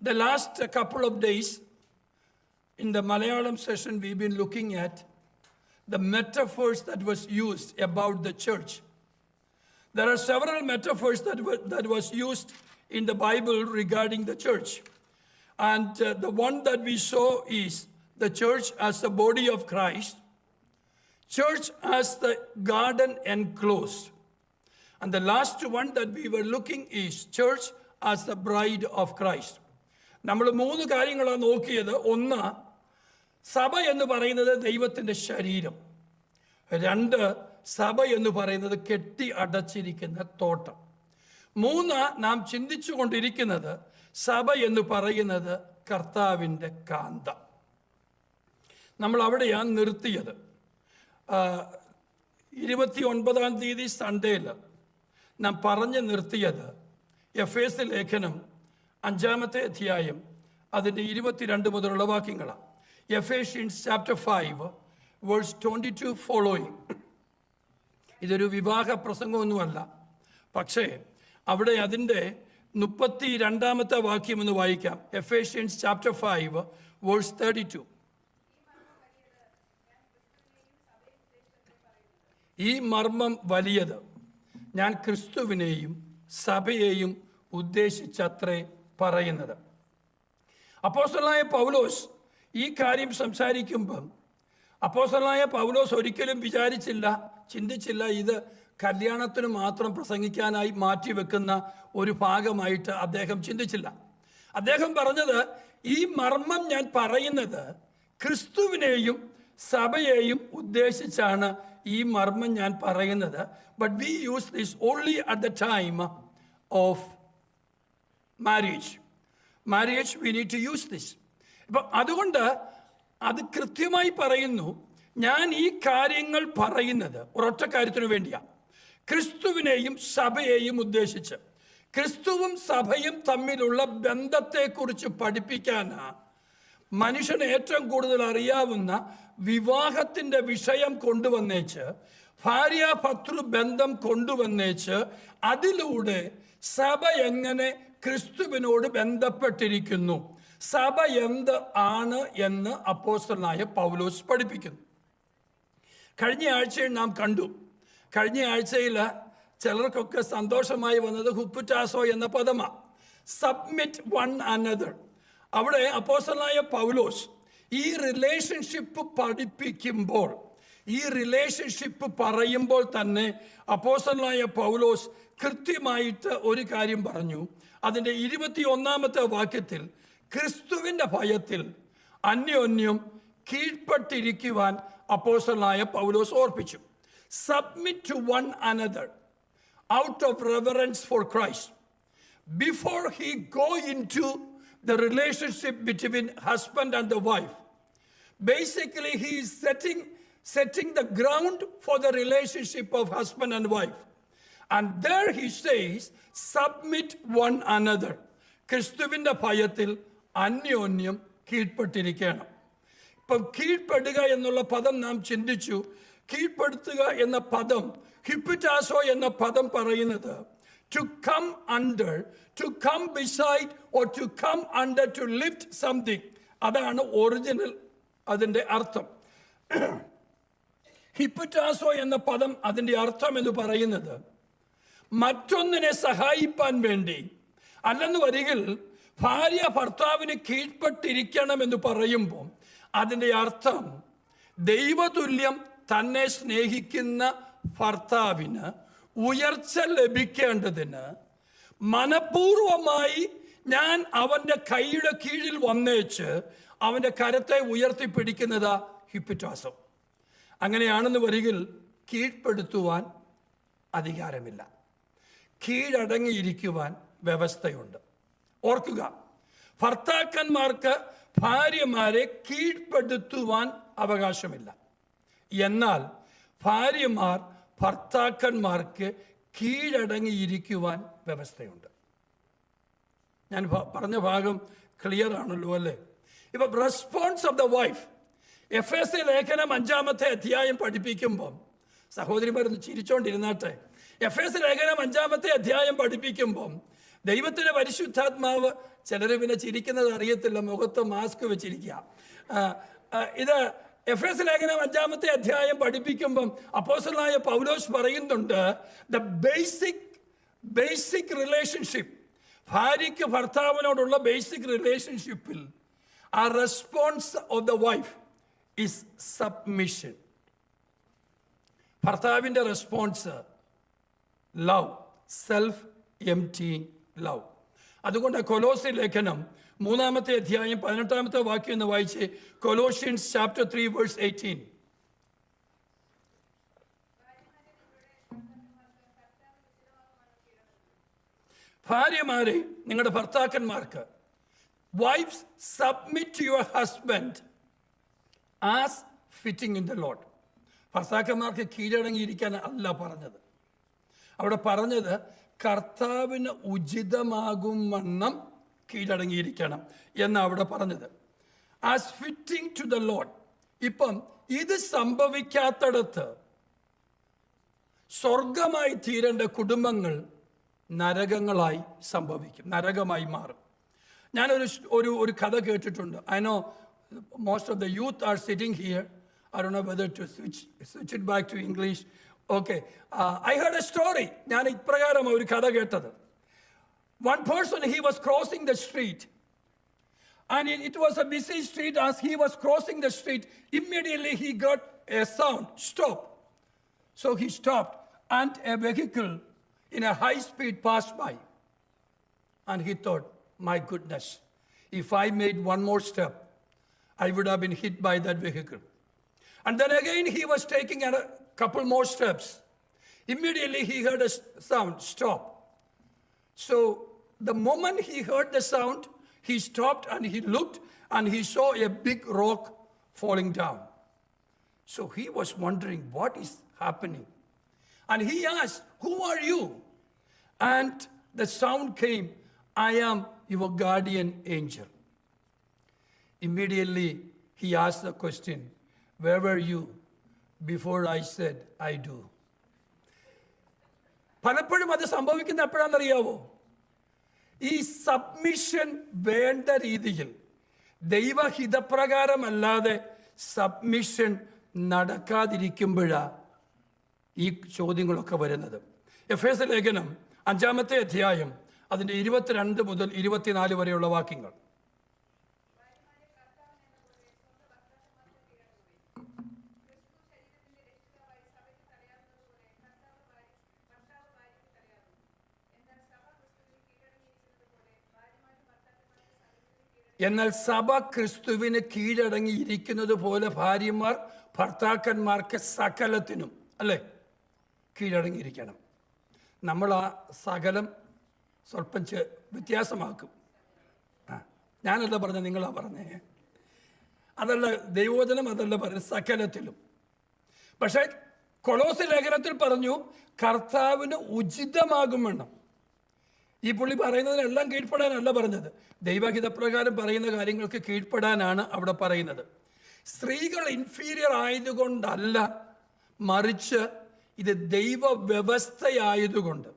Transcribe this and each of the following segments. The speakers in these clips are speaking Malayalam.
The last couple of days in the Malayalam session, we've been looking at the metaphors that was used about the church. There are several metaphors that was used in the Bible regarding the church. And the one that we saw is the church as the body of Christ, church as the garden enclosed. And the last one that we were looking is church as the bride of Christ. നമ്മൾ 3 കാര്യങ്ങളാണ് നോക്കിയത്. ഒന്ന്, സഭ എന്ന് പറയുന്നത് ദൈവത്തിൻ്റെ ശരീരം. 2, സഭ എന്ന് പറയുന്നത് കെട്ടി അടച്ചിരിക്കുന്ന തോട്ടം. 3, നാം ചിന്തിച്ചു കൊണ്ടിരിക്കുന്നത് സഭ എന്ന് പറയുന്നത് കർത്താവിൻ്റെ കാന്തം. നമ്മൾ അവിടെയാണ് നിർത്തിയത്. 29-ാം തീയതി സൺഡേയിൽ നാം പറഞ്ഞു നിർത്തിയത് എഫേസ്യ ലേഖനം 5-ാമത്തെ അധ്യായം അതിൻ്റെ 22 മുതലുള്ള വാക്യങ്ങളാണ്. Ephesians chapter 5 verse 22 following. ഇതൊരു വിവാഹ പ്രസംഗമൊന്നുമല്ല, പക്ഷേ അവിടെ അതിൻ്റെ 32-ാമത്തെ വാക്യം എന്ന് വായിക്കാം. Ephesians chapter 5 verse 32. ഈ മർമ്മം വലിയത്, ഞാൻ ക്രിസ്തുവിനെയും സഭയെയും ഉദ്ദേശിച്ചത്രേ പറയുന്നത്. അപ്പോസ്തലനായ പൗലോസ് ഈ കാര്യം സംസാരിക്കുമ്പം അപ്പോസ്തലനായ പൗലോസ് ഒരിക്കലും ചിന്തിച്ചില്ല ഇത് കല്യാണത്തിന് മാത്രം പ്രസംഗിക്കാനായി മാറ്റിവെക്കുന്ന ഒരു ഭാഗമായിട്ട് അദ്ദേഹം ചിന്തിച്ചില്ല. അദ്ദേഹം പറഞ്ഞത്, ഈ മർമ്മം ഞാൻ പറയുന്നത് ക്രിസ്തുവിനെയും സഭയെയും ഉദ്ദേശിച്ചാണ് ഈ മർമ്മം ഞാൻ പറയുന്നത്. But we use this only at the time of marriage. We need to use this. ഇപ്പം അതുകൊണ്ട് അത് കൃത്യമായി പറയുന്നു, ഞാൻ ഈ കാര്യങ്ങൾ പറയുന്നത് ഒരൊറ്റ കാര്യത്തിനു വേണ്ടിയാണ്, ക്രിസ്തുവിനെയും സഭയെയും ഉദ്ദേശിച്ച്. ക്രിസ്തുവും സഭയും തമ്മിലുള്ള ബന്ധത്തെക്കുറിച്ച് പഠിപ്പിക്കാനാണ് മനുഷ്യന് ഏറ്റവും കൂടുതൽ അറിയാവുന്ന വിവാഹത്തിൻ്റെ വിഷയം കൊണ്ടുവന്നേച്ച്, ഭാര്യാഭർത്തൃ ബന്ധം കൊണ്ടുവന്നേച്ച്, അതിലൂടെ സഭ എങ്ങനെ ക്രിസ്തുവിനോട് ബന്ധപ്പെട്ടിരിക്കുന്നു, സഭ എന്ത് ആണ് എന്ന് അപ്പോസ്തലനായ പൗലോസ് പഠിപ്പിക്കുന്നു. കഴിഞ്ഞ ആഴ്ചയിൽ നാം കണ്ടു. കഴിഞ്ഞ ആഴ്ചയിൽ ചിലർക്കൊക്കെ സന്തോഷമായി വന്നത് ഹുപ്പുറ്റാസോ എന്ന പദമാണ്. Submit one another. അവിടെ അപ്പോസ്തലനായ പൗലോസ് ഈ റിലേഷൻഷിപ്പ് പഠിപ്പിക്കുമ്പോൾ, ഈ റിലേഷൻഷിപ്പ് പറയുമ്പോൾ തന്നെ അപ്പോസ്തലനായ പൗലോസ് കൃത്യമായിട്ട് ഒരു കാര്യം പറഞ്ഞു. അതിൻ്റെ 21-ാമത്തെ വാക്യത്തിൽ ക്രിസ്തുവിൻ്റെ ഭയത്തിൽ അന്യോന്യം കീഴ്പ്പെട്ടിരിക്കുവാൻ അപ്പോസ്തലനായ പൗലോസ് ഓർപ്പിച്ചു. Submit to one another out of reverence for Christ before he go in to the relationship between husband and the wife. Basically, he is setting the ground for the relationship of husband and wife. And there he says, submit one another. ക്രിസ്തുവിൻ്റെ ഭയത്തിൽ അന്യോന്യം കീഴ്പ്പെട്ടിരിക്കണം. ഇപ്പം കീഴ്പ്പെടുക എന്നുള്ള പദം നാം ചിന്തിച്ചു. കീഴ്പ്പെടുത്തുക എന്ന പദം, ഹിപ്പുറ്റാസോ എന്ന പദം പറയുന്നത് to come under, to come beside or to come under, to lift something. അതാണ് ഒറിജിനൽ അതിൻ്റെ അർത്ഥം. ഹിപ്പുറ്റാസോ എന്ന പദം അതിൻ്റെ അർത്ഥം എന്ന് പറയുന്നത് മറ്റൊന്നിനെ സഹായിപ്പാൻ വേണ്ടി, അല്ലെന്ന് വരികിൽ ഭാര്യ ഭർത്താവിന് കീഴ്പ്പെട്ടിരിക്കണമെന്ന് പറയുമ്പോൾ അതിൻ്റെ അർത്ഥം ദൈവതുല്യം തന്നെ സ്നേഹിക്കുന്ന ഭർത്താവിന് ഉയർച്ച ലഭിക്കേണ്ടതിന് മനഃപൂർവമായി ഞാൻ അവൻ്റെ കൈയുടെ കീഴിൽ വന്നേച്ച് അവൻ്റെ കരത്തെ ഉയർത്തിപ്പിടിക്കുന്നതാ ഹിപ്പുറ്റാസോ. അങ്ങനെയാണെന്ന് വരികിൽ കീഴ്പ്പെടുത്തുവാൻ അധികാരമില്ല, കീഴടങ്ങിയിരിക്കുവാൻ വ്യവസ്ഥയുണ്ട്. ഓർക്കുക, ഭർത്താക്കന്മാർക്ക് ഭാര്യമാരെ കീഴ്പ്പെടുത്തുവാൻ അവകാശമില്ല. എന്നാൽ ഭാര്യമാർ ഭർത്താക്കന്മാർക്ക് കീഴടങ്ങിയിരിക്കുവാൻ വ്യവസ്ഥയുണ്ട്. ഞാൻ പറഞ്ഞ ഭാഗം ക്ലിയർ ആണല്ലോ അല്ലേ? ഇപ്പം റെസ്പോൺസ് ഓഫ് ദ വൈഫ്, എഫേസ്യ ലേഖനം 5-ാമത്തെ അധ്യായം പഠിപ്പിക്കുമ്പം, സഹോദരിമാരൊന്ന് ചിരിച്ചോണ്ടിരുന്നാട്ടെ, എഫേസ്യ ലേഖനം 5-ാമത്തെ അധ്യായം പഠിപ്പിക്കുമ്പം ദൈവത്തിൻ്റെ പരിശുദ്ധാത്മാവ്, ചിലർ പിന്നെ ചിരിക്കുന്നത് അറിയത്തില്ല, മുഖത്ത് മാസ്ക് വെച്ചിരിക്കുക. ഇത് എഫേസ്യ ലേഖനം 5-ാമത്തെ അധ്യായം പഠിപ്പിക്കുമ്പം അപ്പോസ്തലനായ പൗലോസ് പറയുന്നുണ്ട്, ദ ബേസിക് റിലേഷൻഷിപ്പ്, ഭാര്യയ്ക്ക് ഭർത്താവിനോടുള്ള ബേസിക് റിലേഷൻഷിപ്പിൽ ആ response of the wife is submission. ഭർത്താവിൻ്റെ റെസ്പോൺസ് ലവ്, സെൽഫ് എംപ്റ്റിയിങ് ലവ്. അതുകൊണ്ട് കൊലോസ്യ ലേഖനം 3-ാമത്തെ അധ്യായം 18-ാമത്തെ വാക്യം എന്ന് വായിച്ച്, കൊലോഷ്യൻസ് ചാപ്റ്റർ 3 വേഴ്സ് 18. ഭാര്യമാരെ, നിങ്ങളുടെ ഭർത്താക്കന്മാർക്ക്, wives submit to your husband as fitting in the Lord. ഭർത്താക്കന്മാർക്ക് കീഴടങ്ങിയിരിക്കാൻ അല്ല പറഞ്ഞത്. അവിടെ പറഞ്ഞത് കർത്താവിന് ഉചിതമാകും വണ്ണം കീഴടങ്ങിയിരിക്കണം എന്നാണ് അവിടെ പറഞ്ഞത്. As fitting to the lord. ഇപ്പം ഇത് സംഭവിക്കാത്തടത്ത് സ്വർഗമായി തീരേണ്ട കുടുംബങ്ങൾ നരകങ്ങളായി സംഭവിക്കും, നരകമായി മാറും. ഞാനൊരു കഥ കേട്ടിട്ടുണ്ട്. I know most of the youth are sitting here. I don't know whether to switch it back to English. Okay. I heard a story. ഞാൻ ഇപ്രകാരം ഒരു കഥ കേട്ടത്. One person, he was crossing the street. And it was a busy street. As he was crossing the street, immediately he got a sound, stop. So he stopped and a vehicle in a high speed passed by. And he thought, my goodness, if I made one more step, I would have been hit by that vehicle. And then again he was taking a couple more steps. Immediately he heard a sound, stop. So the moment he heard the sound, he stopped and he looked and he saw a big rock falling down. So he was wondering what is happening. And he asked, who are you? And the sound came, I am your guardian angel. Immediately he asked the question, where were you before I said I do? പലപ്പോഴും അത് സംഭവിക്കുന്ന എപ്പോഴാണെന്നറിയാവോ? ഈ സബ്മിഷൻ വേണ്ട രീതിയിൽ ദൈവഹിതപ്രകാരമല്ലാതെ സബ്മിഷൻ നടക്കാതിരിക്കുമ്പോഴാണ് ഈ ചോദ്യങ്ങളൊക്കെ വരുന്നത്. എഫേസ്യ ലേഖനം 5-ാമത്തെ അധ്യായം അതിൻ്റെ 22 മുതൽ 24 വരെയുള്ള വാക്യങ്ങൾ. എന്നാൽ സഭ ക്രിസ്തുവിന് കീഴടങ്ങിയിരിക്കുന്നത് പോലെ ഭാര്യമാർ ഭർത്താക്കന്മാർക്ക് സകലത്തിനും, അല്ലേ, കീഴടങ്ങിയിരിക്കണം. നമ്മൾ ആ സകലം സ്വല്പം വ്യത്യാസമാക്കും. ഞാനല്ല പറഞ്ഞത്, നിങ്ങളാ പറഞ്ഞേ. അതല്ല ദൈവവചനം, അതല്ല പറഞ്ഞത്, സകലത്തിലും. പക്ഷേ കൊലോസ്യ ലേഖനത്തിൽ പറഞ്ഞു കർത്താവിന് ഉചിതമാകും വേണം. ഈ പുള്ളി പറയുന്നതിനെല്ലാം കീഴ്പ്പെടാനല്ല പറഞ്ഞത്, ദൈവഹിതപ്രകാരം പറയുന്ന കാര്യങ്ങൾക്ക് കീഴ്പ്പെടാനാണ് അവിടെ പറയുന്നത്. സ്ത്രീകൾ ഇൻഫീരിയർ ആയതുകൊണ്ടല്ല, മറിച്ച് ഇത് ദൈവ വ്യവസ്ഥയായതുകൊണ്ട്.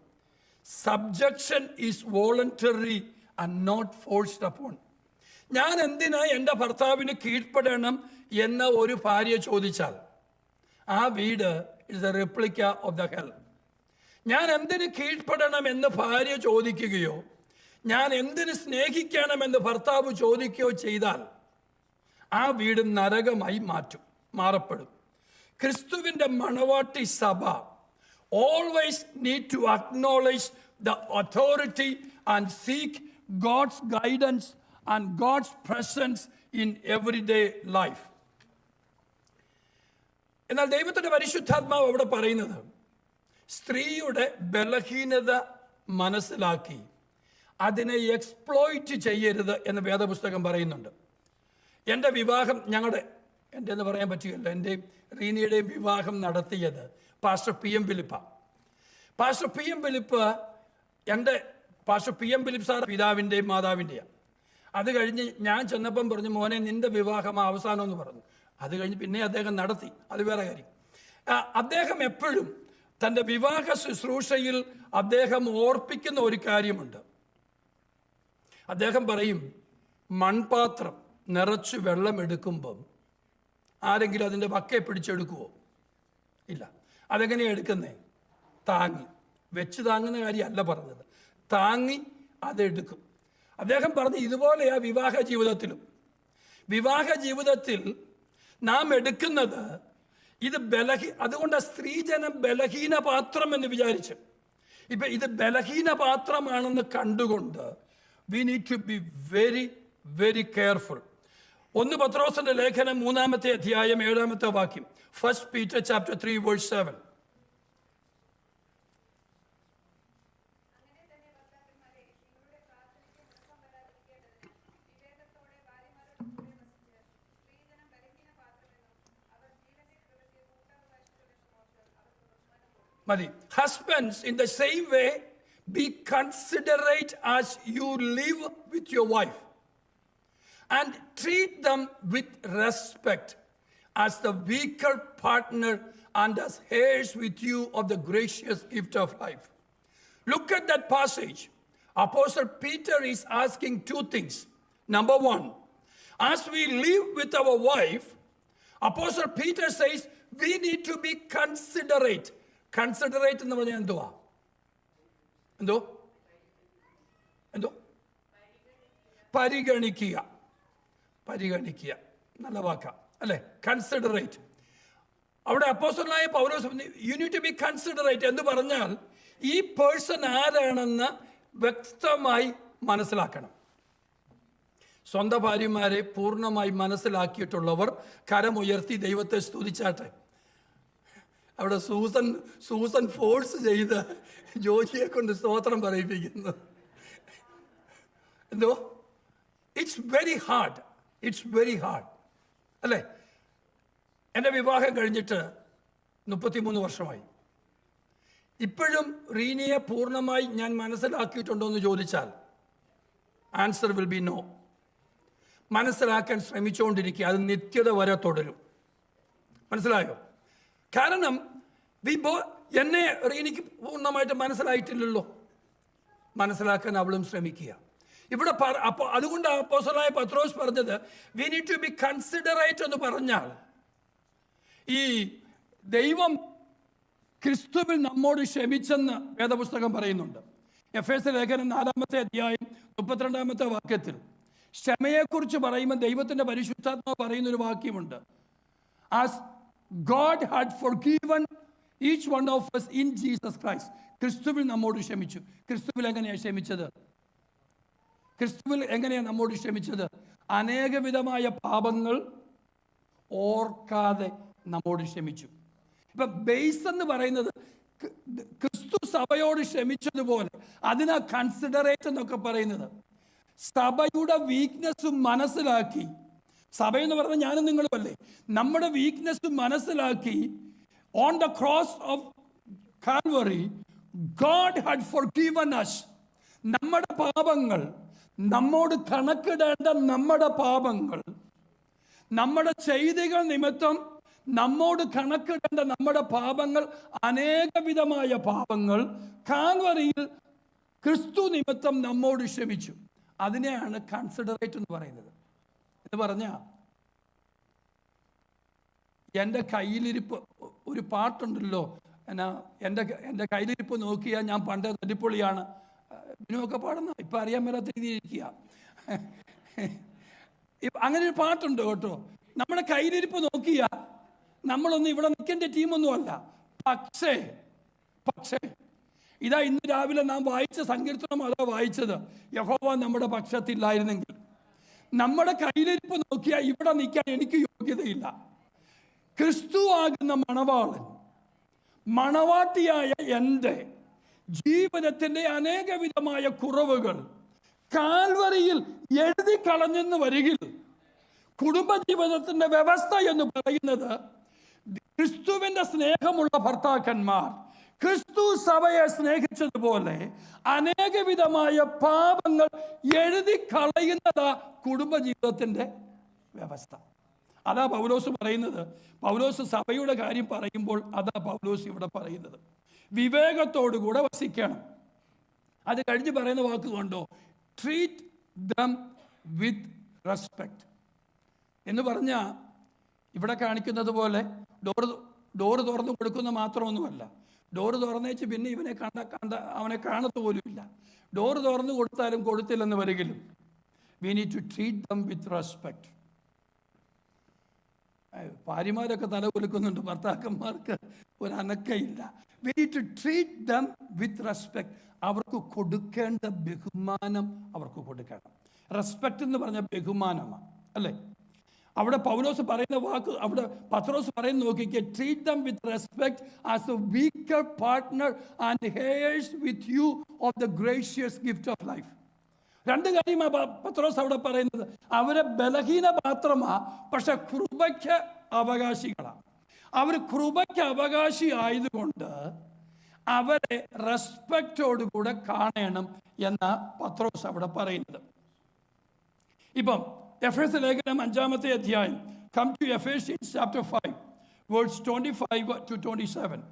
Subjection is voluntary and not forced upon. ഞാൻ എന്തിനാ എൻ്റെ ഭർത്താവിന് കീഴ്പ്പെടണം എന്ന ഒരു ഭാര്യ ചോദിച്ചാൽ ആ വീട് is a replica of the hell. ഞാൻ എന്തിന് കീഴ്പ്പെടണം എന്ന് ഭാര്യ ചോദിക്കുകയോ ഞാൻ എന്തിന് സ്നേഹിക്കണമെന്ന് ഭർത്താവ് ചോദിക്കുകയോ ചെയ്താൽ ആ വീട് നരകമായി മാറപ്പെടും. ക്രിസ്തുവിൻ്റെ മണവാട്ടി സഭ always need to acknowledge the authority and seek God's guidance and God's presence in everyday life. എന്നാൽ ദൈവത്തിൻ്റെ പരിശുദ്ധാത്മാവ് അവിടെ പറയുന്നത് സ്ത്രീയുടെ ബലഹീനത മനസ്സിലാക്കി അതിനെ എക്സ്പ്ലോയിറ്റ് ചെയ്യരുത് എന്ന് വേദപുസ്തകം പറയുന്നുണ്ട്. എൻ്റെ വിവാഹം, എൻ്റെ എന്ന് പറയാൻ പറ്റുകയില്ല, എൻ്റെയും റീനയുടെയും വിവാഹം നടത്തിയത് pastor P M Philip sir പിതാവിൻ്റെയും മാതാവിൻ്റെയാണ്. അത് കഴിഞ്ഞ് ഞാൻ ചെന്നപ്പം പറഞ്ഞു, മോനെ നിൻ്റെ വിവാഹം അവസാനം എന്ന് പറഞ്ഞു. അത് കഴിഞ്ഞ് പിന്നെ അദ്ദേഹം നടത്തി, അത് വേറെ കാര്യം. അദ്ദേഹം എപ്പോഴും തൻ്റെ വിവാഹ ശുശ്രൂഷയിൽ അദ്ദേഹം ഓർപ്പിക്കുന്ന ഒരു കാര്യമുണ്ട്. അദ്ദേഹം പറയും, മൺപാത്രം നിറച്ച് വെള്ളം എടുക്കുമ്പം ആരെങ്കിലും അതിൻ്റെ വക്കയെ പിടിച്ചെടുക്കുവോ? ഇല്ല. അതെങ്ങനെയാണ് എടുക്കുന്നേ? താങ്ങി വെച്ച് താങ്ങുന്ന കാര്യമല്ല പറഞ്ഞത്, താങ്ങി അതെടുക്കും. അദ്ദേഹം പറഞ്ഞു ഇതുപോലെയാ വിവാഹ ജീവിതത്തിലും. വിവാഹ ജീവിതത്തിൽ നാം എടുക്കുന്നത് ഇത് അതുകൊണ്ട് സ്ത്രീജനം ബലഹീന പാത്രം എന്ന് വിചാരിച്ചു. ഇപ്പൊ ഇത് ബലഹീന പാത്രമാണെന്ന് കണ്ടുകൊണ്ട് we need to be very very careful. 1 പത്രോസിന്റെ ലേഖനം 3-ാമത്തെ അധ്യായം 7-ാമത്തെ വാക്യം. 1 Peter chapter 3 verse 7. മതി. Husbands, in the same way, be considerate as you live with your wife, and treat them with respect as the weaker partner and as heirs with you of the gracious gift of life. Look at that passage. Apostle Peter is asking 2 things. Number 1, as we live with our wife, Apostle Peter says we need to be considerate. Considerate എന്ന് പറഞ്ഞാൽ എന്തുവാ? എന്തോ പരിഗണിക്കുക. പരിഗണിക്കുക നല്ല വാക്കാ അല്ലേ? കൺസിഡറേറ്റ്. അവിടെ അപ്പോസ്തലനായ Paulos you need to be considerate എന്ന് പറഞ്ഞാൽ ഈ പേഴ്സൺ ആരാണെന്ന് വ്യക്തമായി മനസ്സിലാക്കണം. സ്വന്തം ഭാര്യമാരെ പൂർണ്ണമായി മനസ്സിലാക്കിയിട്ടുള്ളവർ കരമുയർത്തി ദൈവത്തെ സ്തുതിച്ചാട്ടെ. അവിടെ സൂസൻ ഫോഴ്സ് ചെയ്ത് ജോജിയെ കൊണ്ട് സ്തോത്രം പറയിപ്പിക്കുന്നു. എന്തോ it's very hard, it's very hard അല്ലേ? എൻ്റെ വിവാഹം കഴിഞ്ഞിട്ട് 33 വർഷമായി. ഇപ്പോഴും റീനിയെ പൂർണ്ണമായി ഞാൻ മനസ്സിലാക്കിയിട്ടുണ്ടോ എന്ന് ചോദിച്ചാൽ ആൻസർ വിൽ ബി നോ. മനസ്സിലാക്കാൻ ശ്രമിച്ചുകൊണ്ടിരിക്കുക, അത് നിത്യത വരെ തുടരും. മനസ്സിലായോ? കാരണം എന്നെ റീനിക്ക് പൂർണ്ണമായിട്ട് മനസ്സിലായിട്ടില്ലല്ലോ. മനസ്സിലാക്കാൻ അവളും ശ്രമിക്കുക. ഇവിടെ അതുകൊണ്ട് അപ്പോസ്തലനായ പത്രോസ് പറഞ്ഞത് we need to be considerate എന്ന് പറഞ്ഞാൽ ഈ ദൈവം ക്രിസ്തുവിൽ നമ്മോട് ക്ഷമിച്ചെന്ന് വേദപുസ്തകം പറയുന്നുണ്ട്. എഫേസ്യർ ലേഖനം 4-ാമത്തെ അധ്യായം 32-ാമത്തെ വാക്യത്തിൽ ക്ഷമയെക്കുറിച്ച് പറയുമ്പോൾ ദൈവത്തിൻ്റെ പരിശുദ്ധാത്മാവ് പറയുന്നൊരു വാക്യമുണ്ട്. As God had forgiven each one of us in Jesus Christ. ക്രിസ്തുവിൽ നമ്മോട് ക്ഷമിച്ചു. ക്രിസ്തുവിൽ എങ്ങനെയാണ് ക്ഷമിച്ചത്? ക്രിസ്തുവിൽ എങ്ങനെയാണ് നമ്മോട് ക്ഷമിച്ചത്? അനേകവിധമായ പാപങ്ങൾ ഓർക്കാതെ നമ്മോട് ക്ഷമിച്ചു. ഇപ്പം ബേസ് എന്ന് പറയുന്നത് ക്രിസ്തു സഭയോട് ക്ഷമിച്ചതുപോലെ അതിനാ കൺസിഡറേറ്റ് എന്നൊക്കെ പറയുന്നത്. സഭയുടെ വീക്ക്നെസ്സും മനസ്സിലാക്കി, സഭയെന്ന് പറഞ്ഞാൽ ഞാനും നിങ്ങളും അല്ലേ, നമ്മുടെ വീക്ക്നെസ് മനസ്സിലാക്കി on the cross of Calvary God had forgiven us. നമ്മുടെ പാപങ്ങൾ, നമ്മോട് കണക്കിടേണ്ട നമ്മുടെ പാപങ്ങൾ, നമ്മുടെ ചെയ്തികൾ നിമിത്തം നമ്മോട് കണക്കിടേണ്ട നമ്മുടെ പാപങ്ങൾ, അനേകവിധമായ പാപങ്ങൾ കാൽവറിയിൽ ക്രിസ്തു നിമിത്തം നമ്മോട് ക്ഷമിച്ചു. അതിനെയാണ് കൺസിഡറേറ്റ് എന്ന് പറയുന്നത്. എന്ന് പറഞ്ഞാൽ എൻ്റെ കയ്യിലിരിപ്പ്, ഒരു പാട്ടുണ്ടല്ലോ, എന്നാ എൻ്റെ കയ്യിലിരിപ്പ് നോക്കിയാൽ ഞാൻ പണ്ട് തല്ലിപ്പൊളിയാണ് ഇതിനൊക്കെ പാടുന്ന, ഇപ്പം അറിയാൻ മേലാത്ത രീതിയിലിരിക്കുക. അങ്ങനെ ഒരു പാട്ടുണ്ട് കേട്ടോ. നമ്മുടെ കയ്യിലിരിപ്പ് നോക്കിയാൽ നമ്മളൊന്നും ഇവിടെ നിൽക്കേണ്ട ടീമൊന്നുമല്ല. പക്ഷേ ഇതാ ഇന്ന് രാവിലെ നാം വായിച്ച സങ്കീർത്തനം അതാ വായിച്ചത്, യഹോവ നമ്മുടെ പക്ഷത്തില്ലായിരുന്നെങ്കിൽ. നമ്മുടെ കയ്യിലിരിപ്പ് നോക്കിയാൽ ഇവിടെ നിൽക്കാൻ എനിക്ക് യോഗ്യതയില്ല. ക്രിസ്തു ആകുന്ന മണവാളൻ, മണവാട്ടിയായ എൻ്റെ ജീവിതത്തിൻ്റെ അനേകവിധമായ കുറവുകൾ കാൽവറിയിൽ എഴുതി കളഞ്ഞെന്ന് വരികിൽ, കുടുംബജീവിതത്തിൻ്റെ വ്യവസ്ഥ എന്ന് പറയുന്നത് ക്രിസ്തുവിൻ്റെ സ്നേഹമുള്ള ഭർത്താക്കന്മാർ ക്രിസ്തു സഭയെ സ്നേഹിച്ചതുപോലെ അനേകവിധമായ പാപങ്ങൾ എഴുതി കളയുന്നതാ കുടുംബജീവിതത്തിൻ്റെ വ്യവസ്ഥ. അതാ പൗലോസ് പറയുന്നത്. പൗലോസ് സഭയുടെ കാര്യം പറയുമ്പോൾ അതാ പൗലോസ് ഇവിടെ പറയുന്നത്. വിവേകത്തോടുകൂടെ വസിക്കണം. അത് കഴിഞ്ഞ് പറയുന്ന വാക്ക് കണ്ടോ, ട്രീറ്റ് them with respect. എന്ന് പറഞ്ഞാൽ ഇവിടെ കാണിക്കുന്നത് പോലെ ഡോറ് തുറന്ന് കൊടുക്കുന്ന മാത്രമൊന്നുമല്ല. ഡോറ് തുറന്നേച്ച് പിന്നെ ഇവനെ അവനെ കാണത്തു പോലുമില്ല. ഡോറ് തുറന്ന് കൊടുത്താലും കൊടുത്തില്ലെന്ന് വരികിലും we need to treat them with respect. ഭാര്യമാരൊക്കെ തല കുലുക്കുന്നുണ്ട്, ഭർത്താക്കന്മാർക്ക് ഒരു അനക്കയില്ല. We need to treat them with respect. അവർക്ക് കൊടുക്കേണ്ട ബഹുമാനം അവർക്ക് കൊടുക്കണം. റെസ്പെക്റ്റ് എന്ന് പറഞ്ഞ ബഹുമാനമാണ്, അല്ലേ? അവിടെ പൗലോസ് പറയുന്ന വാക്ക്, അവിടെ പത്രോസ് പറയുന്ന നോക്കിക്കേ, treat dum with respect as A weaker partner and hairs with you of the gracious gift of life. രണ്ട് കാര്യമാണ് പത്രോസ് അവിടെ പറയുന്നത്. അവരെ ബലഹീന പാത്രമാ, പക്ഷെ കൃപയ്ക്ക് അവകാശികളാണ്. അവർ കൃപയ്ക്ക് അവകാശി ആയതുകൊണ്ട് അവരെ റെസ്പെക്റ്റോടുകൂടെ കാണണം എന്ന പത്രോസ് അവിടെ പറയുന്നത്. ഇപ്പം എഫേസ്യ ലേഖനം 5-ാമത്തെ അധ്യായം, come to Ephesians chapter 5 verse 25 to 27.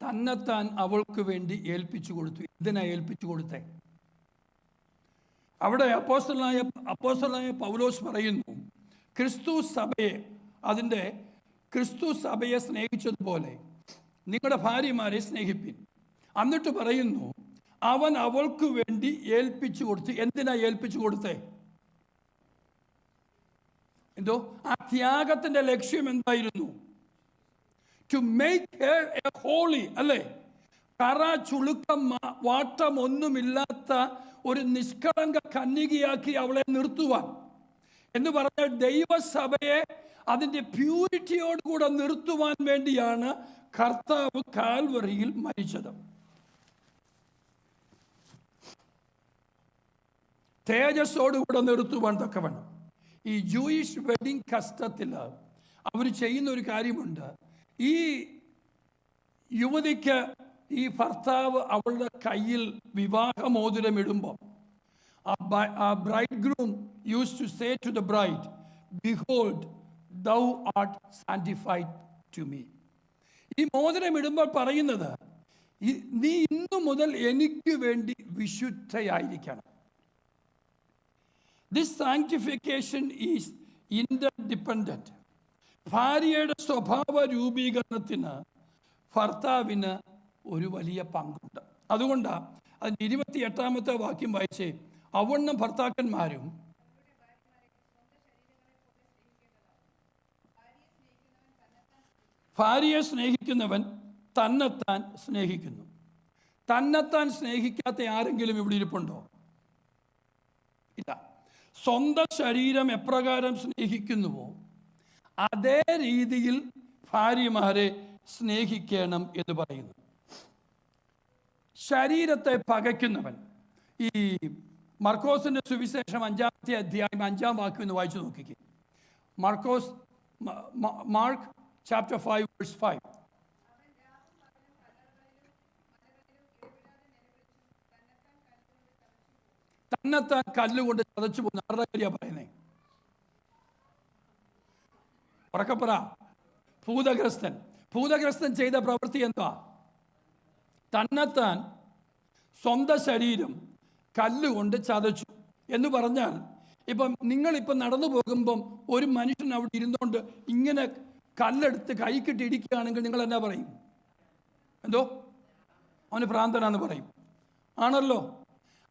തന്നെത്താൻ അവൾക്ക് വേണ്ടി ഏൽപ്പിച്ചു കൊടുത്തു. എന്തിനാ ഏൽപ്പിച്ചു കൊടുത്തേ? അവിടെ അപ്പോസ്തലനായ പൗലോസ് പറയുന്നു, ക്രിസ്തു സഭയെ സ്നേഹിച്ചതുപോലെ നിങ്ങളുടെ ഭാര്യമാരെ സ്നേഹിപ്പിൻ. എന്നിട്ട് പറയുന്നു, അവൻ അവൾക്ക് വേണ്ടി ഏൽപ്പിച്ചു കൊടുത്തു. എന്തിനാ ഏൽപ്പിച്ചു കൊടുത്തേ? എന്തോ ആ ത്യാഗത്തിന്റെ ലക്ഷ്യം എന്തായിരുന്നു? To make her a holy, അല്ലേ? കറ ചുളുക്കം വാട്ടം ഒന്നുമില്ലാത്ത ഒരു നിഷ്കളങ്ക കന്യകയാക്കി അവളെ നിർത്തുവാൻ എന്ന് പറഞ്ഞാൽ ദൈവസഭയെ അതിൻ്റെ പ്യൂരിറ്റിയോടുകൂടെ നിർത്തുവാൻ വേണ്ടിയാണ് കർത്താവ് കാൽവറിയിൽ മരിച്ചത്. തേജസ്സോടുകൂടെ നിർത്തുവാൻ തക്കവണ്ണം. ഈ ജൂയിഷ് വെഡിങ് കസ്റ്റത്തിൽ അവർ ചെയ്യുന്ന ഒരു കാര്യമുണ്ട്. ഈ യുവതിക്ക് ഈ ഭർത്താവ് അവളുടെ കയ്യിൽ വിവാഹമോതിരം ഇടുമ്പോൾ ആ bridegroom use to say to the bride, behold thou art sanctified to me. ഈ മോതിരം ഇടുമ്പോൾ പറയുന്നത്, നീ ഇന്നു മുതൽ എനിക്ക് വേണ്ടി വിശുദ്ധയായിരിക്കണം. This sanctification is interdependent. ഭാര്യയുടെ സ്വഭാവ രൂപീകരണത്തിന് ഭർത്താവിന് ഒരു വലിയ പങ്കുണ്ട്. അതുകൊണ്ടാണ് അതിൻ്റെ 28-ാമത്തെ വാക്യം വായിച്ചേ, അവണ്ണം ഭർത്താക്കന്മാരും ഭാര്യയെ സ്നേഹിക്കുന്നവൻ തന്നെത്താൻ സ്നേഹിക്കുന്നു. തന്നെത്താൻ സ്നേഹിക്കാത്ത ആരെങ്കിലും ഇവിടെ ഇരിപ്പുണ്ടോ? ഇല്ല. സ്വന്തം ശരീരം എപ്രകാരം സ്നേഹിക്കുന്നുവോ അതേ രീതിയിൽ ഭാര്യമാരെ സ്നേഹിക്കണം എന്ന് പറയുന്നു. ശരീരത്തെ പകയ്ക്കുന്നവൻ, ഈ മർക്കോസിന്റെ സുവിശേഷം 5-ാമത്തെ അധ്യായം 5-ാം വാക്യം ഒന്ന് വായിച്ചു നോക്കിക്കേ. Mark chapter 5 verse 5. തന്നെത്താൻ കല്ലുകൊണ്ട് ചതച്ചു പോകുന്ന ആരുടെ കാര്യമാണ് പറയുന്നത്? ഉറക്കപ്പറ. ഭൂതഗ്രസ്തൻ ചെയ്ത പ്രവൃത്തി എന്താ? തന്നെത്താൻ സ്വന്തം ശരീരം കല്ലുകൊണ്ട് ചതച്ചു എന്ന് പറഞ്ഞാൽ, ഇപ്പം നിങ്ങളിപ്പം നടന്നു പോകുമ്പം ഒരു മനുഷ്യൻ അവിടെ ഇരുന്നുകൊണ്ട് ഇങ്ങനെ കല്ലെടുത്ത് കൈക്കിട്ട് ഇടിക്കുകയാണെങ്കിൽ നിങ്ങൾ എന്നാ പറയും? എന്തോ അവന് ഭ്രാന്തനാന്ന് പറയും, ആണല്ലോ.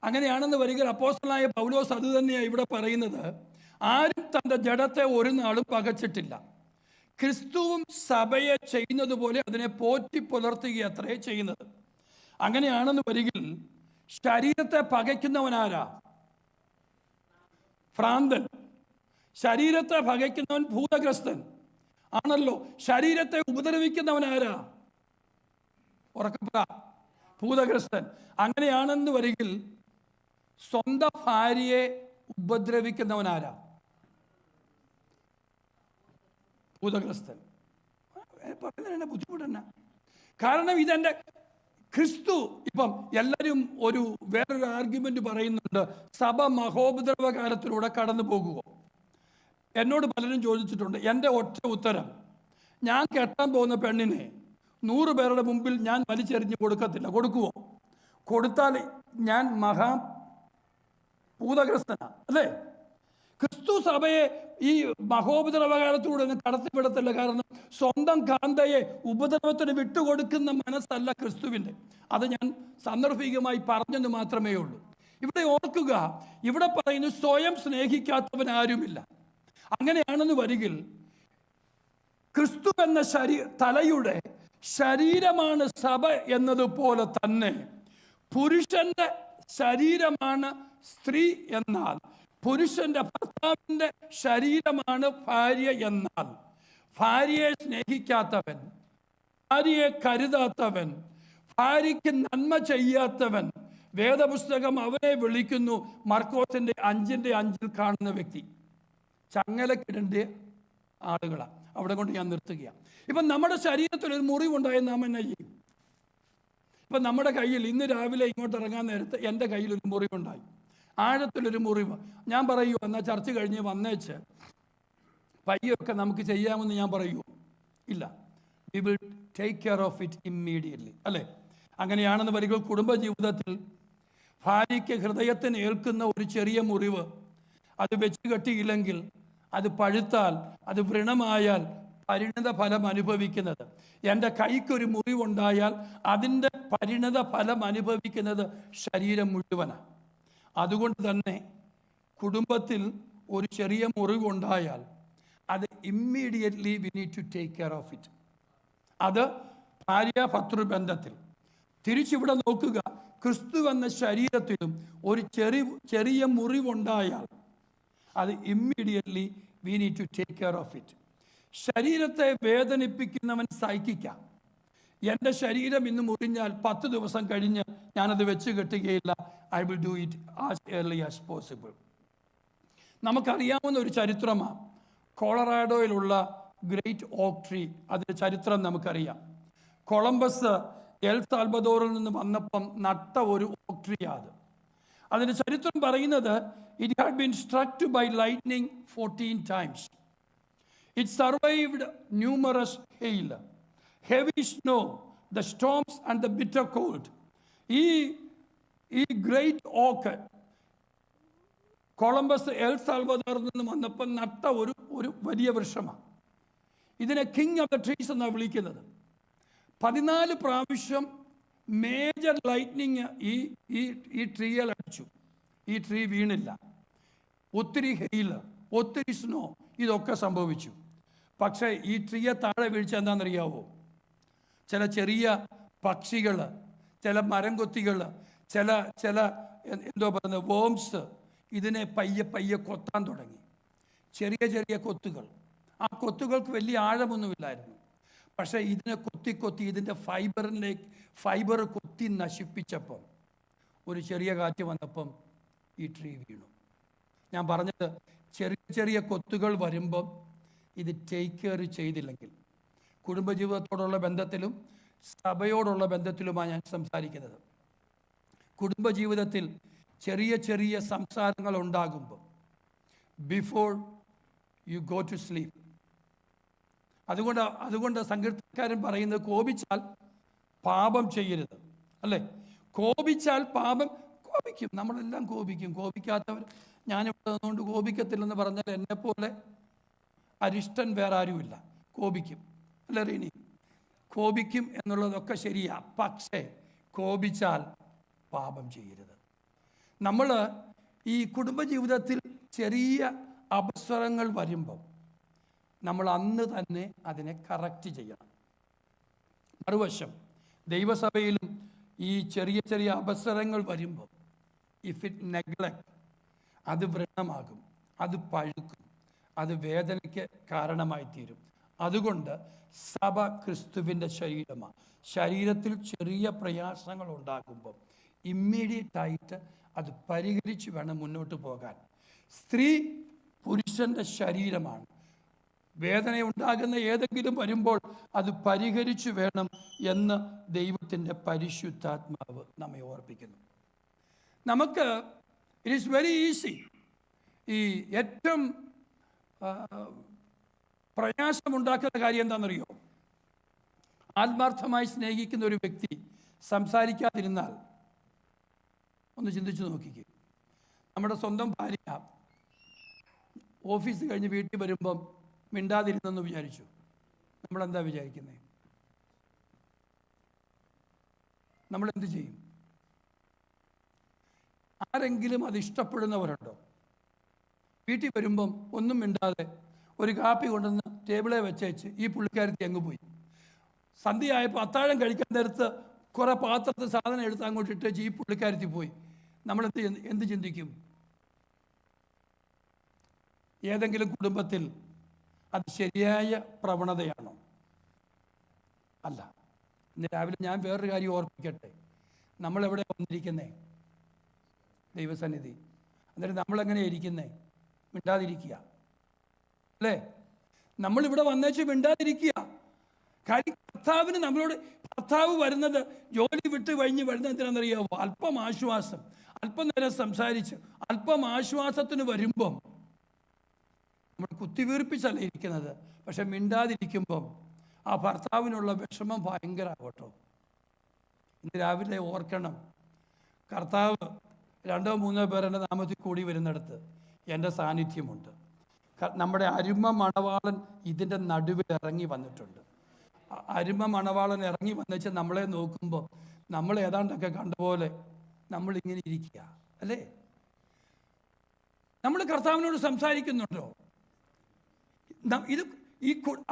അങ്ങനെയാണെന്ന് വരിക അപ്പോസ്തലനായ പൗലോസ് അത് തന്നെയാണ് ഇവിടെ പറയുന്നത്. ആരും തൻ്റെ ജഡത്തെ ഒരു നാളും പകച്ചിട്ടില്ല. ക്രിസ്തുവും സഭയെ ചെയ്യുന്നത് പോലെ അതിനെ പോറ്റി പുലർത്തുകയത്രേ ചെയ്യുന്നത്. അങ്ങനെയാണെന്ന് വരികിൽ ശരീരത്തെ പകയ്ക്കുന്നവനാരാ? ഭ്രാന്തൻ. ശരീരത്തെ പകയ്ക്കുന്നവൻ ഭൂതഗ്രസ്തൻ ആണല്ലോ. ശരീരത്തെ ഉപദ്രവിക്കുന്നവനാരാ? ഉറക്കപ്പ. ഭൂതഗ്രസ്തൻ. അങ്ങനെയാണെന്ന് വരികിൽ സ്വന്തം ഭാര്യയെ ഉപദ്രവിക്കുന്നവനാരാ? ഭൂതഗ്രസ്തൻ. പറയുന്നതിന് ബുദ്ധിമുട്ട് തന്നെ. കാരണം ഇതെൻ്റെ ക്രിസ്തു ഇപ്പം എല്ലാവരും വേറൊരു ആർഗ്യുമെന്റ് പറയുന്നുണ്ട്, സഭ മഹോപദ്രവകാലത്തിലൂടെ കടന്നു പോകുമോ? എന്നോട് പലരും ചോദിച്ചിട്ടുണ്ട്. എൻ്റെ ഒറ്റ ഉത്തരം, ഞാൻ കെട്ടാൻ പോകുന്ന പെണ്ണിനെ 100 പേരുടെ മുമ്പിൽ ഞാൻ വലിച്ചെറിഞ്ഞ് കൊടുക്കത്തില്ല. കൊടുക്കുവോ? കൊടുത്താൽ ഞാൻ ഭൂതഗ്രസ്തനാണ്, അല്ലേ? ക്രിസ്തു സഭയെ ഈ മഹോപദ്രവകാലത്തിലൂടെ ഒന്നും കടത്തിവിടത്തില്ല. കാരണം സ്വന്തം കാന്തയെ ഉപദ്രവത്തിന് വിട്ടുകൊടുക്കുന്ന മനസ്സല്ല ക്രിസ്തുവിൻ്റെ. അത് ഞാൻ സാന്ദർഭികമായി പറഞ്ഞെന്ന് മാത്രമേ ഉള്ളൂ. ഇവിടെ ഓർക്കുക, ഇവിടെ പറയുന്നു സ്വയം സ്നേഹിക്കാത്തവൻ ആരുമില്ല. അങ്ങനെയാണെന്ന് വരികിൽ ക്രിസ്തു എന്ന തലയുടെ ശരീരമാണ് സഭ എന്നതുപോലെ തന്നെ പുരുഷന്റെ ശരീരമാണ് സ്ത്രീ എന്നാൽ, പുരുഷന്റെ ഭർത്താവിൻ്റെ ശരീരമാണ് ഭാര്യ എന്നാൽ, ഭാര്യയെ സ്നേഹിക്കാത്തവൻ, ഭാര്യയെ കരുതാത്തവൻ, ഭാര്യയ്ക്ക് നന്മ ചെയ്യാത്തവൻ, വേദപുസ്തകം അവനെ വിളിക്കുന്നു മർക്കോസിന്റെ 5:5 കാണുന്ന വ്യക്തി. ചങ്ങലക്കിടേണ്ട ആളുകളാണ്. അവിടെ കൊണ്ട് ഞാൻ നിർത്തുകയാണ്. ഇപ്പം നമ്മുടെ ശരീരത്തിൽ ഒരു മുറിവുണ്ടായാൽ നാം എന്നാ ചെയ്യും? ഇപ്പം നമ്മുടെ കയ്യിൽ ഇന്ന് രാവിലെ ഇങ്ങോട്ട് ഇറങ്ങാൻ നേരത്ത് എൻ്റെ കയ്യിലൊരു മുറിവുണ്ടായി, ആഴത്തിലൊരു മുറിവ്. ഞാൻ പറയൂ, എന്നാൽ ചർച്ച കഴിഞ്ഞ് വന്നേച്ച് പയ്യൊക്കെ നമുക്ക് ചെയ്യാമെന്ന് ഞാൻ പറയൂ? ഇല്ല. We will take care of it immediately, അല്ലേ? അങ്ങനെയാണെന്ന് വരികൾ കുടുംബജീവിതത്തിൽ ഭാര്യയ്ക്ക് ഹൃദയത്തിന് ഏൽക്കുന്ന ഒരു ചെറിയ മുറിവ്, അത് വെച്ച് കെട്ടിയില്ലെങ്കിൽ, അത് പഴുത്താൽ, അത് വ്രണമായാൽ പരിണിത ഫലം അനുഭവിക്കുന്നത്, എൻ്റെ കൈക്കൊരു മുറിവുണ്ടായാൽ അതിൻ്റെ പരിണിത ഫലം അനുഭവിക്കുന്നത് ശരീരം മുഴുവനാണ്. അതുകൊണ്ട് തന്നെ കുടുംബത്തിൽ ഒരു ചെറിയ മുറിവുണ്ടായാൽ അത് immediately we need to take care of it. അത് ഭാര്യ ഭർതൃബന്ധത്തിൽ. തിരിച്ചിവിടെ നോക്കുക, ക്രിസ്തു എന്ന ശരീരത്തിലും ഒരു ചെറിയ മുറിവുണ്ടായാൽ അത് immediately we need to take care of it. ശരീരത്തെ വേദനിപ്പിക്കുന്നവൻ സഹിക്കാം. എൻ്റെ ശരീരം ഇന്ന് മുറിഞ്ഞാൽ 10 ദിവസം കഴിഞ്ഞ് ഞാനത് വെച്ച് കെട്ടുകയില്ല. I will do it as early as possible. നമുക്കറിയാവുന്ന ഒരു ചരിത്രമാണ് കൊളറാഡോയിലുള്ള ഗ്രേറ്റ് ഓക്ക് ട്രീ. അതിൻ്റെ ചരിത്രം നമുക്കറിയാം. കൊളംബസ് എൽ സാൽവദോറിൽ നിന്ന് വന്നപ്പം നട്ട ഒരു ഓക്ക് ട്രീ ആണ്. അതിൻ്റെ ചരിത്രം പറയുന്നത്, it had been struck by lightning 14 times. It survived numerous hail, heavy snow, the storms and the bitter cold. ഈ ഗ്രേറ്റ് ഓക്ക് കൊളംബസ് എൽ സാൽവദോറിൽ നിന്ന് വന്നപ്പോൾ നട്ട ഒരു വലിയ വൃക്ഷമാണ്. ഇതിനെ കിങ് ഓഫ് ദ ട്രീസ് എന്നാണ് വിളിക്കുന്നത്. 14 പ്രാവശ്യം മേജർ ലൈറ്റ്നിങ് ഈ ട്രീയിൽ അടിച്ചു. ഈ ട്രീ വീണില്ല. ഒത്തിരി ഹെയില്, ഒത്തിരി സ്നോ, ഇതൊക്കെ സംഭവിച്ചു. പക്ഷേ ഈ ട്രീയെ താഴെ വീഴ്ച എന്താണെന്നറിയാവോ? ചില ചെറിയ പക്ഷികൾ, ചില മരം കൊത്തികൾ, ചില എന്തോ പറയുന്നത് വോംസ് ഇതിനെ പയ്യെ കൊത്താൻ തുടങ്ങി. ചെറിയ കൊത്തുകൾ. ആ കൊത്തുകൾക്ക് വലിയ ആഴമൊന്നുമില്ലായിരുന്നു. പക്ഷേ ഇതിനെ കൊത്തി ഇതിൻ്റെ ഫൈബർ കൊത്തി നശിപ്പിച്ചപ്പം ഒരു ചെറിയ കാറ്റ് വന്നപ്പം ഈ ട്രീ വീണു. ഞാൻ പറഞ്ഞത്, ചെറിയ കൊത്തുകൾ വരുമ്പം ഇത് ടേക്ക് കെയർ ചെയ്തില്ലെങ്കിൽ, കുടുംബജീവിതത്തോടുള്ള ബന്ധത്തിലും സഭയോടുള്ള ബന്ധത്തിലുമാണ് ഞാൻ സംസാരിക്കുന്നത്. കുടുംബജീവിതത്തിൽ ചെറിയ സംസാരങ്ങൾ ഉണ്ടാകുമ്പോൾ before you go to sleep, അതുകൊണ്ട് സങ്കീർത്തനക്കാരൻ പറയുന്നത്, കോപിച്ചാൽ പാപം ചെയ്യരുത്, അല്ലേ? കോപിച്ചാൽ കോപിക്കും, നമ്മളെല്ലാം കോപിക്കും. കോപിക്കാത്തവർ, ഞാനിവിടെ നിന്നുകൊണ്ട് കോപിക്കത്തില്ലെന്ന് പറഞ്ഞാൽ എന്നെപ്പോലെ അരിഷ്ടൻ വേറെ ആരുമില്ല. കോപിക്കും, അല്ലേ റീനി? കോപിക്കും എന്നുള്ളതൊക്കെ ശരിയാ. പക്ഷേ കോപിച്ചാൽ പാപം ചെയ്യരുത്. നമ്മൾ ഈ കുടുംബജീവിതത്തിൽ ചെറിയ അപസ്വരങ്ങൾ വരുമ്പം നമ്മൾ അന്ന് തന്നെ അതിനെ കറക്റ്റ് ചെയ്യണം. മറുവശം ദൈവസഭയിലും ഈ ചെറിയ അപസ്വരങ്ങൾ വരുമ്പോൾ ഇഫ് ഇറ്റ് നെഗ്ലക്ട്, അത് വ്രണമാകും, അത് പഴുക്കും, അത് വേദനയ്ക്ക് കാരണമായി തീരും. അതുകൊണ്ട് സഭ ക്രിസ്തുവിൻ്റെ ശരീരമാണ്. ശരീരത്തിൽ ചെറിയ പ്രയാസങ്ങൾ ഉണ്ടാകുമ്പോൾ ഇമ്മീഡിയറ്റായിട്ട് അത് പരിഹരിച്ച് വേണം മുന്നോട്ട് പോകാൻ. സ്ത്രീ പുരുഷൻ്റെ ശരീരമാണ്. വേദന ഉണ്ടാകുന്ന ഏതെങ്കിലും വരുമ്പോൾ അത് പരിഹരിച്ചു വേണം എന്ന് ദൈവത്തിൻ്റെ പരിശുദ്ധാത്മാവ് നമ്മെ ഓർപ്പിക്കുന്നു. നമുക്ക് ഇറ്റ് ഈസ് വെരി ഈസി. ഈ ഏറ്റവും പ്രയാസമുണ്ടാക്കുന്ന കാര്യം എന്താണെന്നറിയോ? ആത്മാർത്ഥമായി സ്നേഹിക്കുന്ന ഒരു വ്യക്തി സംസാരിക്കാതിരുന്നാൽ ഒന്ന് ചിന്തിച്ചു നോക്കിക്കേ. നമ്മുടെ സ്വന്തം ഭാര്യ ഓഫീസ് കഴിഞ്ഞ് വീട്ടിൽ വരുമ്പം മിണ്ടാതിരുന്നെന്ന് വിചാരിച്ചു, നമ്മളെന്താ വിചാരിക്കുന്നത്? നമ്മളെന്ത് ചെയ്യും? ആരെങ്കിലും അത് ഇഷ്ടപ്പെടുന്നവരുണ്ടോ? വീട്ടിൽ വരുമ്പം ഒന്നും മിണ്ടാതെ ഒരു കാപ്പി കൊണ്ടുവന്ന് ടേബിളെ വെച്ചേച്ച് ഈ പുള്ളിക്കാരത്തി അങ്ങ് പോയി. സന്ധ്യയായപ്പോൾ അത്താഴം കഴിക്കാൻ നേരത്ത് കുറേ പാത്രത്തിൽ സാധനം എടുത്ത് അങ്ങോട്ട് ഇട്ടേച്ച് ഈ പുള്ളിക്കാരത്തി പോയി. നമ്മളെന്ത് ചിന്തിക്കും? ഏതെങ്കിലും കുടുംബത്തിൽ അത് ശരിയായ പ്രവണതയാണോ? അല്ല. ഇന്ന് രാവിലെ ഞാൻ വേറൊരു കാര്യം ഓർപ്പിക്കട്ടെ. നമ്മളെവിടെ വന്നിരിക്കുന്നേ? ദൈവസന്നിധി. എന്നിട്ട് നമ്മളെങ്ങനെയാണ് ഇരിക്കുന്നേ? മിണ്ടാതിരിക്കുക അല്ലേ? നമ്മളിവിടെ വന്നേച്ച് മിണ്ടാതിരിക്കുക. കാര്യം കർത്താവിന് നമ്മളോട്, കർത്താവ് വരുന്നത് ജോലി വിട്ട് കഴിഞ്ഞ് വരുന്നത് എന്തിനാണെന്നറിയാമോ? അല്പം ആശ്വാസം, അല്പം നേരം സംസാരിച്ച് അല്പം ആശ്വാസത്തിന് വരുമ്പം നമ്മൾ കുത്തിവീർപ്പിച്ചല്ല ഇരിക്കുന്നത്. പക്ഷെ മിണ്ടാതിരിക്കുമ്പം ആ ഭർത്താവിനുള്ള വിഷമം ഭയങ്കരമാകട്ടോ. ഇന്ന് രാവിലെ ഓർക്കണം, കർത്താവ് 2-3 പേർ എൻ്റെ നാമത്തിൽ കൂടി വരുന്നിടത്ത് എൻ്റെ സാന്നിധ്യമുണ്ട്. നമ്മുടെ അരുമ മണവാളൻ ഇതിൻ്റെ നടുവിൽ ഇറങ്ങി വന്നിട്ടുണ്ട്. അരുമ മണവാളൻ ഇറങ്ങി വന്നുവെച്ച് നമ്മളെ നോക്കുമ്പോൾ നമ്മൾ ഏതാണ്ടൊക്കെ കണ്ടപോലെ നമ്മളിങ്ങനെ ഇരിക്കുക അല്ലേ? നമ്മൾ കർത്താവിനോട് സംസാരിക്കുന്നുണ്ടോ?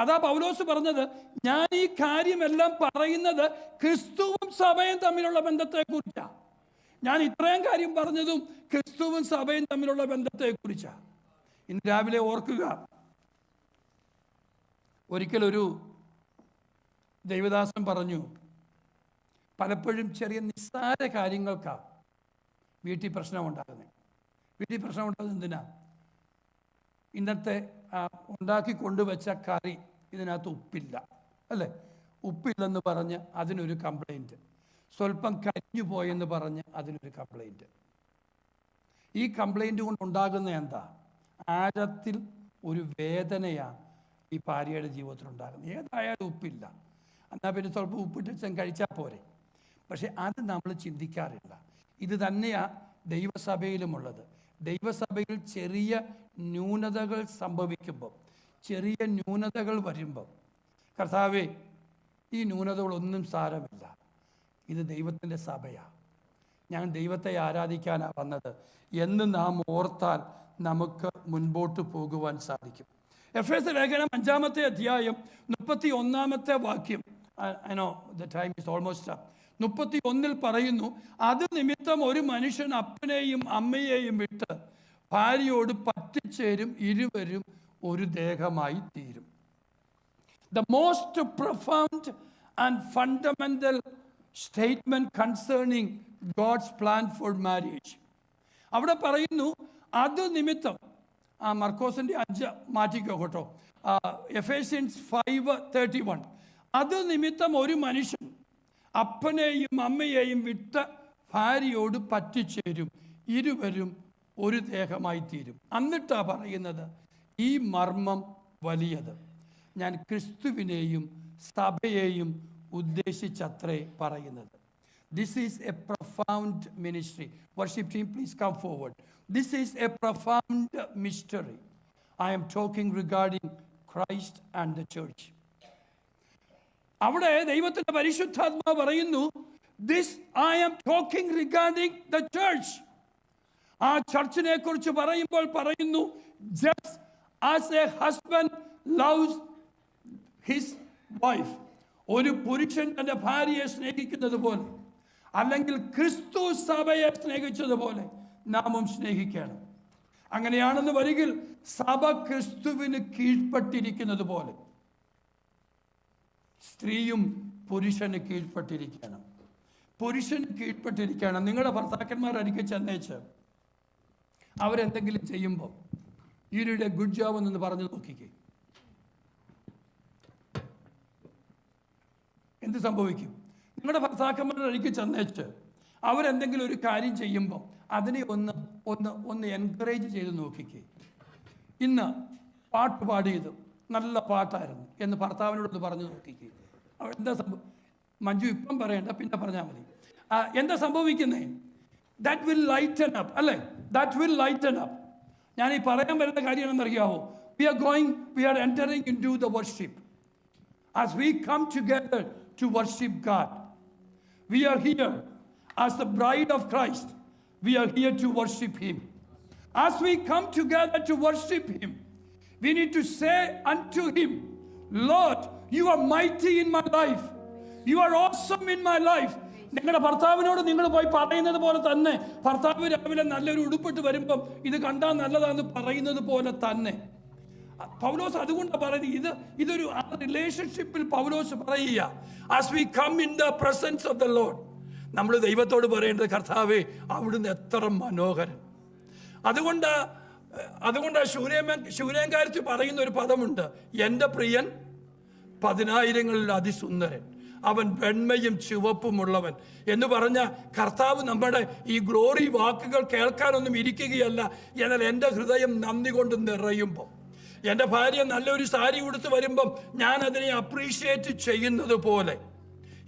അതാ പൗലോസ് പറഞ്ഞത്, ഞാൻ ഈ കാര്യമെല്ലാം പറയുന്നത് ക്രിസ്തുവും സഭയും തമ്മിലുള്ള ബന്ധത്തെക്കുറിച്ചാണ്. ഞാൻ ഇത്രയും കാര്യം പറഞ്ഞതും ക്രിസ്തുവും സഭയും തമ്മിലുള്ള ബന്ധത്തെക്കുറിച്ചാണ്. ഇന്ന് രാവിലെ ഓർക്കുക, ഒരിക്കലൊരു ദൈവദാസൻ പറഞ്ഞു, പലപ്പോഴും ചെറിയ നിസ്സാര കാര്യങ്ങൾക്കാണ് വീട്ടിൽ പ്രശ്നമുണ്ടാകുന്നത്. വീട്ടിൽ പ്രശ്നമുണ്ടാകുന്നത് എന്തിനാ? ഇന്നത്തെ ഉണ്ടാക്കി കൊണ്ടുവച്ച കറി ഇതിനകത്ത് ഉപ്പില്ല അല്ലേ? ഉപ്പില്ലെന്ന് പറഞ്ഞ് അതിനൊരു കംപ്ലൈൻറ്റ്. സ്വല്പം കരിഞ്ഞു പോയെന്ന് പറഞ്ഞ് അതിനൊരു കംപ്ലൈൻറ്റ്. ഈ കംപ്ലൈൻറ്റ് കൊണ്ടുണ്ടാകുന്ന എന്താ? ആഴത്തിൽ ഒരു വേദനയാണ് ഈ ഭാര്യയുടെ ജീവിതത്തിൽ ഉണ്ടാകുന്നത്. ഏതായാലും ഉപ്പില്ല, എന്നാൽ പിന്നെ സ്വല്പം ഉപ്പിട്ട് കഴിച്ചാൽ പോരെ. പക്ഷെ അത് നമ്മൾ ചിന്തിക്കാറില്ല. ഇത് തന്നെയാണ് ദൈവസഭയിലുമുള്ളത്. ദൈവസഭയിൽ ചെറിയ ന്യൂനതകൾ സംഭവിക്കുമ്പോൾ, ചെറിയ ന്യൂനതകൾ വരുമ്പം, കർത്താവേ ഈ ന്യൂനതകളൊന്നും സാരമില്ല, ഇത് ദൈവത്തിൻ്റെ സഭയാണ്, ഞാൻ ദൈവത്തെ ആരാധിക്കാനാണ് വന്നത് എന്ന് നാം ഓർത്താൽ നമുക്ക് മുൻപോട്ട് പോകുവാൻ സാധിക്കും. എഫേസ്യ ലേഖനം 5-ാമത്തെ അധ്യായം 31-ാമത്തെ വാക്യം, I know the time is almost up. 31 പറയുന്നു, അത് നിമിത്തം ഒരു മനുഷ്യൻ അപ്പനെയും അമ്മയെയും വിട്ട് ഭാര്യയോട് പറ്റിച്ചേരും, ഇരുവരും ഒരു ദേഹമായി തീരും. The most profound and fundamental statement concerning God's plan for marriage. അവിടെ പറയുന്നു, അത് നിമിത്തം, മർക്കോസിന്റെ 5 മാറ്റിക്കോ കേട്ടോ, എഫേസ്യൻസ് 5:31, അത് നിമിത്തം ഒരു മനുഷ്യൻ അപ്പനെയും അമ്മയെയും വിട്ട് ഭാര്യയോട് പറ്റിച്ചേരും, ഇരുവരും ഒരു ദേഹമായി തീരും. എന്നിട്ടാ പറയുന്നത്, ഈ മർമ്മം വലിയത്, ഞാൻ ക്രിസ്തുവിനെയും സഭയെയും ഉദ്ദേശിച്ചത്രേ പറയുന്നത്. This is a profound ministry. Worship team, please come forward. This is a profound mystery. I am talking regarding Christ and the church. അവിടെ ദൈവത്തിന്റെ പരിശുദ്ധാത്മാവ് പറയുന്നു, this I am talking regarding the church. ആ ചർച്ചിനെ കുറിച്ച് പറയുമ്പോൾ പറയുന്നു, just as a husband loves his wife, ഒരു പുരുഷൻ തന്റെ ഭാര്യയെ സ്നേഹിക്കുന്നത് പോലെ, അല്ലെങ്കിൽ ക്രിസ്തു സഭയെ സ്നേഹിച്ചതുപോലെ നാമും സ്നേഹിക്കണം. അങ്ങനെയാണെന്ന് വരികിൽ സഭ ക്രിസ്തുവിന് കീഴ്പ്പെട്ടിരിക്കുന്നത് പോലെ സ്ത്രീയും പുരുഷന് കീഴ്പ്പെട്ടിരിക്കണം. പുരുഷന് കീഴ്പ്പെട്ടിരിക്കണം. നിങ്ങളുടെ ഭർത്താക്കന്മാരടിക്ക് ചെന്നേച്ച് അവരെന്തെങ്കിലും ചെയ്യുമ്പോൾ ഈരുടെ ഗുഡ് ജോബ് എന്ന് പറഞ്ഞു നോക്കിക്കേ. എന്ത് സംഭവിക്കും? നിങ്ങളുടെ ഭർത്താക്കന്മാരുടെ അടുക്കി ചെന്നേച്ച് അവരെന്തെങ്കിലും ഒരു കാര്യം ചെയ്യുമ്പോൾ അതിനെ ഒന്ന് എൻകറേജ് ചെയ്ത് നോക്കിക്കേ. ഇന്ന് പാട്ട് പാടിയത് നല്ല പാട്ടായിരുന്നു എന്ന് ഭർത്താവിനോടൊന്ന് പറഞ്ഞു നോക്കിക്കേ. എന്താ സംഭവം? മഞ്ജു ഇപ്പം പറയണ്ട, പിന്നെ പറഞ്ഞാൽ മതി. എന്താ സംഭവിക്കുന്നേ? ദാറ്റ് വിൽ ലൈറ്റൻ അപ്പ്, അല്ലേ? That will lighten up. ഞാൻ ഈ പറയാൻ വരുന്ന കാര്യം എന്താണെന്നറിയാമോ? we are entering into the worship. As we come together to worship God, we are here as the bride of Christ. We are here to worship Him. As we come together to worship Him, we need to say unto Him, Lord, you are mighty in my life. You are awesome in my life. നിങ്ങളുടെ ഭർത്താവിനോട് നിങ്ങൾ പോയി പറയുന്നത് പോലെ തന്നെ, ഭർത്താവ് രാവിലെ നല്ലൊരു ഉടുപ്പിട്ട് വരുമ്പം ഇത് കണ്ടാൽ നല്ലതാണെന്ന് പറയുന്നത് പോലെ തന്നെ പൗലോസ് അതുകൊണ്ടാണ് പറയുന്നത്. ഇതൊരു റിലേഷൻഷിപ്പിൽ പൗലോസ് പറയുക, as we come in the presence of the Lord, നമ്മൾ ദൈവത്തോട് പറയേണ്ടത്, കർത്താവേ അവിടുന്ന് എത്ര മനോഹരൻ. അതുകൊണ്ട് ശൂരേങ്കാരത്തിൽ പറയുന്ന ഒരു പദമുണ്ട്, എൻ്റെ പ്രിയൻ 10,000 അതിസുന്ദരൻ, അവൻ വെണ്മയും ചുവപ്പുമുള്ളവൻ എന്ന് പറഞ്ഞ കർത്താവ് നമ്മുടെ ഈ ഗ്ലോറി വാക്കുകൾ കേൾക്കാനൊന്നും ഇരിക്കുകയല്ല. എന്നാൽ എൻ്റെ ഹൃദയം നന്ദി കൊണ്ട് നിറയുമ്പോൾ, എൻ്റെ ഭാര്യ നല്ലൊരു സാരി ഉടുത്ത് വരുമ്പം ഞാൻ അതിനെ അപ്രീഷിയേറ്റ് ചെയ്യുന്നത് പോലെ,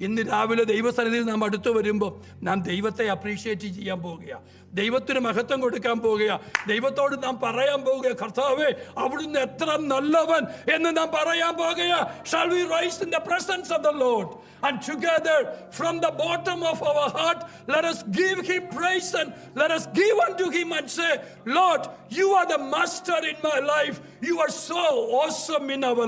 ഇന്ന് രാവിലെ ദൈവസന്നിധിയിൽ നാം അടുത്ത് വരുമ്പോൾ നാം ദൈവത്തെ അപ്രീഷിയേറ്റ് ചെയ്യാൻ പോവുക, ദൈവത്തിന് മഹത്വം കൊടുക്കാൻ പോവുക, ദൈവത്തോട് നാം പറയാൻ പോവുക, കർത്താവേ അവിടുന്ന് എത്ര നല്ലവൻ എന്ന് നാം പറയാൻ പോകുക. Shall we rise in the presence of the Lord and together from the bottom of our heart let us give Him praise and let us give unto Him and say, Lord, you are the master in my life. You are so awesome in our